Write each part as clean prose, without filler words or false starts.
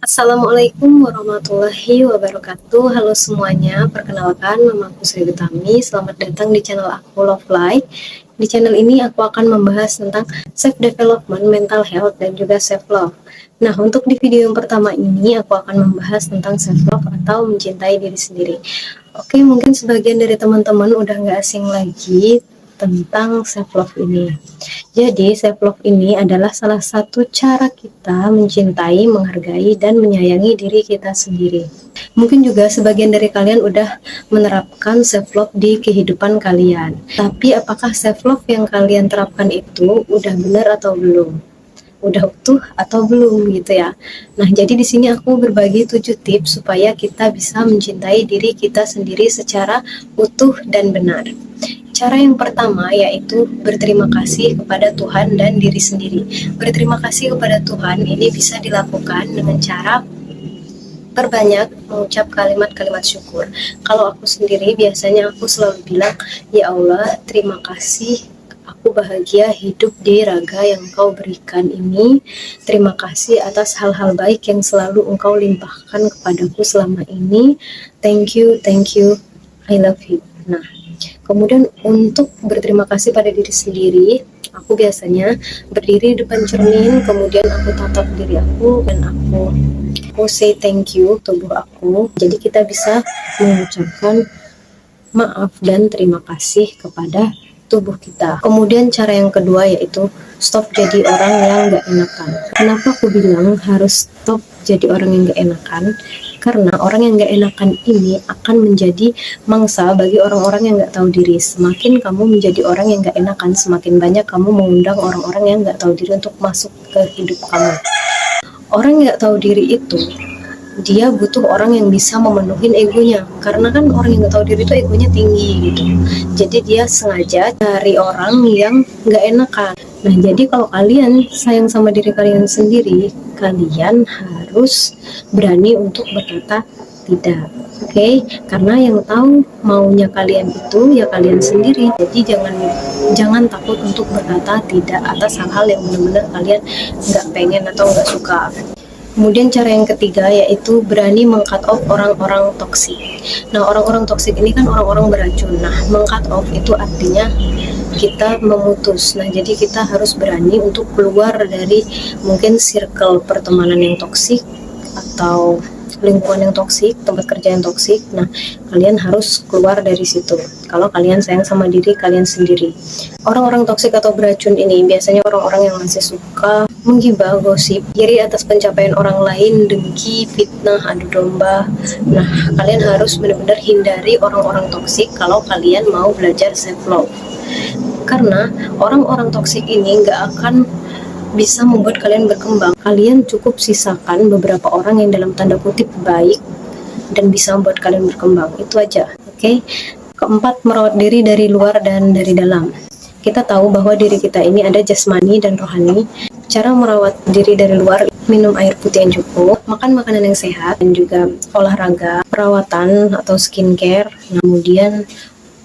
Assalamualaikum warahmatullahi wabarakatuh. Halo semuanya, perkenalkan nama aku Sri Utami. Selamat datang di channel aku Love Life. Di channel ini aku akan membahas tentang self development, mental health, dan juga self love. Nah, untuk di video yang pertama ini aku akan membahas tentang self love atau mencintai diri sendiri. Oke, mungkin sebagian dari teman-teman udah nggak asing lagi tentang self love ini. Jadi self love ini adalah salah satu cara kita mencintai, menghargai, dan menyayangi diri kita sendiri. Mungkin juga sebagian dari kalian udah menerapkan self love di kehidupan kalian. Tapi apakah self love yang kalian terapkan itu udah benar atau belum? Udah utuh atau belum gitu ya. Nah, jadi di sini aku berbagi 7 tips supaya kita bisa mencintai diri kita sendiri secara utuh dan benar. Cara yang pertama yaitu berterima kasih kepada Tuhan dan diri sendiri. Berterima kasih kepada Tuhan ini bisa dilakukan dengan cara perbanyak mengucap kalimat-kalimat syukur. Kalau aku sendiri biasanya aku selalu bilang, ya Allah, terima kasih, aku bahagia hidup di raga yang Engkau berikan ini. Terima kasih atas hal-hal baik yang selalu Engkau limpahkan kepadaku selama ini. Thank you, I love you. Nah, kemudian untuk berterima kasih pada diri sendiri, aku biasanya berdiri di depan cermin, kemudian aku tatap diri aku dan aku say thank you tubuh aku. Jadi kita bisa mengucapkan maaf dan terima kasih kepada tubuh kita. Kemudian cara yang kedua yaitu stop jadi orang yang gak enakan. Kenapa aku bilang harus stop jadi orang yang gak enakan? Karena orang yang gak enakan ini akan menjadi mangsa bagi orang-orang yang gak tahu diri. Semakin kamu menjadi orang yang gak enakan, semakin banyak kamu mengundang orang-orang yang gak tahu diri untuk masuk ke hidup kamu. Orang yang gak tahu diri itu, dia butuh orang yang bisa memenuhi egonya. Karena kan orang yang gak tahu diri itu egonya tinggi gitu. Jadi dia sengaja cari orang yang gak enakan. Nah, jadi kalau kalian sayang sama diri kalian sendiri, kalian harus berani untuk berkata tidak. Oke? Karena yang tahu maunya kalian itu ya kalian sendiri. Jadi jangan takut untuk berkata tidak atas hal-hal yang benar-benar kalian nggak pengen atau nggak suka. Kemudian cara yang ketiga yaitu berani meng-cut off orang-orang toksik. Nah, orang-orang toksik ini kan orang-orang beracun. Nah, meng-cut off itu artinya kita memutus. Nah, jadi kita harus berani untuk keluar dari mungkin circle pertemanan yang toksik atau lingkungan yang toksik, tempat kerja yang toksik. Nah, kalian harus keluar dari situ kalau kalian sayang sama diri kalian sendiri. Orang-orang toksik atau beracun ini biasanya orang-orang yang masih suka menggibah, gosip, iri atas pencapaian orang lain, dengki, fitnah, adu domba. Nah, kalian harus benar-benar hindari orang-orang toksik kalau kalian mau belajar self love. Karena orang-orang toksik ini nggak akan bisa membuat kalian berkembang. Kalian cukup sisakan beberapa orang yang dalam tanda kutip baik dan bisa membuat kalian berkembang. Itu aja, oke? Keempat, merawat diri dari luar dan dari dalam. Kita tahu bahwa diri kita ini ada jasmani dan rohani. Cara merawat diri dari luar, minum air putih yang cukup, makan makanan yang sehat, dan juga olahraga, perawatan atau skincare. Kemudian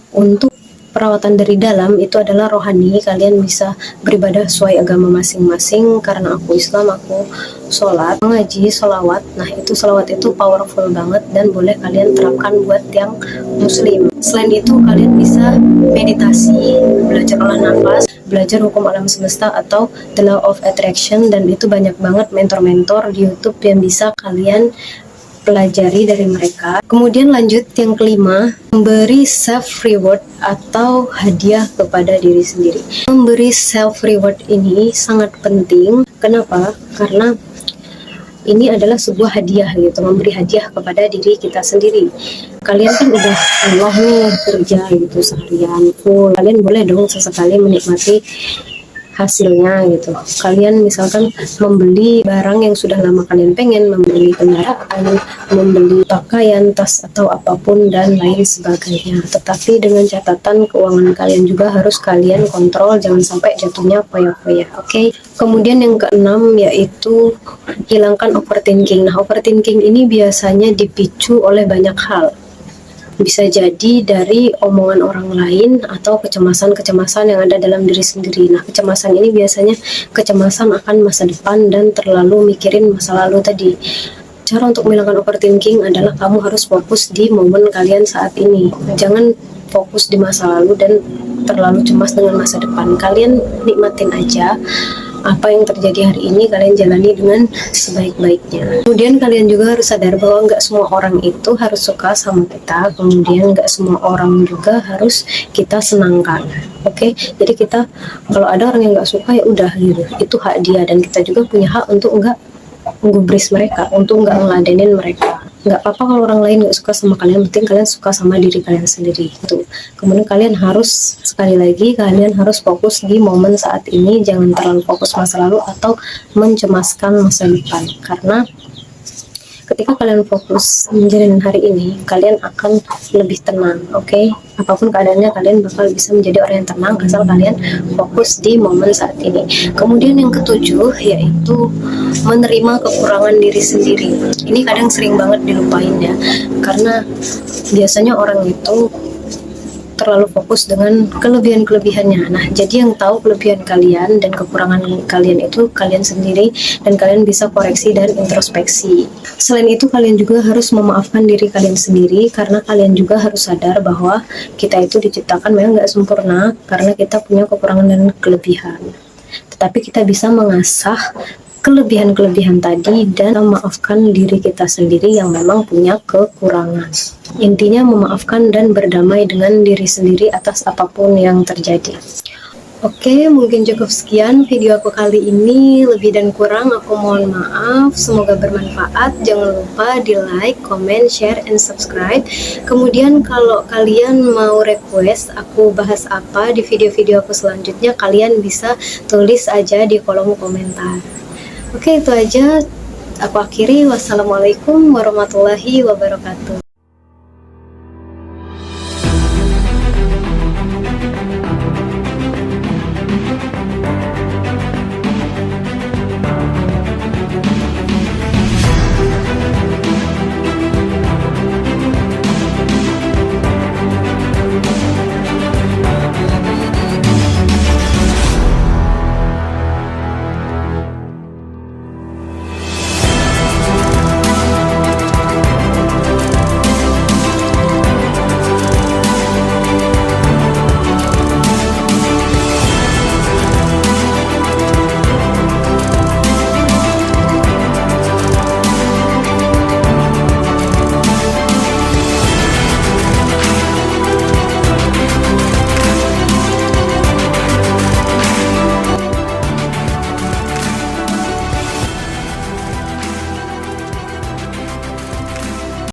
untuk perawatan dari dalam itu adalah rohani. Kalian bisa beribadah sesuai agama masing-masing. Karena aku Islam, aku sholat, mengaji, sholawat. Nah, itu sholawat itu powerful banget dan boleh kalian terapkan buat yang muslim. Selain itu kalian bisa meditasi, belajar olah nafas, belajar hukum alam semesta atau the law of attraction, dan itu banyak banget mentor-mentor di YouTube yang bisa kalian pelajari dari mereka. Kemudian lanjut yang kelima, memberi self reward atau hadiah kepada diri sendiri. Memberi self reward ini sangat penting. Kenapa? Karena ini adalah sebuah hadiah gitu, memberi hadiah kepada diri kita sendiri. Kalian kan udah Allah nih kerja gitu seharian full. Kalian boleh dong sesekali menikmati hasilnya gitu. Kalian misalkan membeli barang yang sudah lama kalian pengen, membeli kendaraan, membeli pakaian, tas atau apapun dan lain sebagainya. Tetapi dengan catatan keuangan kalian juga harus kalian kontrol, jangan sampai jatuhnya foya-foya. Oke. Kemudian yang keenam yaitu hilangkan overthinking. Nah, overthinking ini biasanya dipicu oleh banyak hal. Bisa jadi dari omongan orang lain atau kecemasan-kecemasan yang ada dalam diri sendiri. Nah, kecemasan ini biasanya kecemasan akan masa depan dan terlalu mikirin masa lalu tadi. Cara untuk menghilangkan overthinking adalah kamu harus fokus di momen kalian saat ini. Jangan fokus di masa lalu dan terlalu cemas dengan masa depan. Kalian nikmatin aja apa yang terjadi hari ini, kalian jalani dengan sebaik-baiknya. Kemudian kalian juga harus sadar bahwa nggak semua orang itu harus suka sama kita, kemudian nggak semua orang juga harus kita senangkan. Oke, jadi kita kalau ada orang yang nggak suka ya udah gitu, itu hak dia, dan kita juga punya hak untuk nggak menggubris mereka, untuk nggak ngeladenin mereka. Nggak apa-apa kalau orang lain nggak suka sama kalian, penting kalian suka sama diri kalian sendiri itu. Kemudian kalian harus, sekali lagi, kalian harus fokus di momen saat ini, jangan terlalu fokus masa lalu atau mencemaskan masa depan, karena ketika kalian fokus menjalani hari ini, kalian akan lebih tenang. Oke, apapun keadaannya, kalian bakal bisa menjadi orang yang tenang asal kalian fokus di momen saat ini. Kemudian yang ketujuh yaitu menerima kekurangan diri sendiri. Ini kadang sering banget dilupain ya, karena biasanya orang itu terlalu fokus dengan kelebihan-kelebihannya. Nah, jadi yang tahu kelebihan kalian dan kekurangan kalian itu kalian sendiri, dan kalian bisa koreksi dan introspeksi. Selain itu, kalian juga harus memaafkan diri kalian sendiri, karena kalian juga harus sadar bahwa kita itu diciptakan memang nggak sempurna, karena kita punya kekurangan dan kelebihan. Tetapi kita bisa mengasah kelebihan-kelebihan tadi dan memaafkan diri kita sendiri yang memang punya kekurangan. Intinya memaafkan dan berdamai dengan diri sendiri atas apapun yang terjadi. Oke, mungkin cukup sekian video aku kali ini. Lebih dan kurang aku mohon maaf. Semoga bermanfaat. Jangan lupa di like, comment, share, and subscribe. Kemudian kalau kalian mau request aku bahas apa di video-video aku selanjutnya, kalian bisa tulis aja di kolom komentar. Oke, itu aja. Aku akhiri. Wassalamualaikum warahmatullahi wabarakatuh.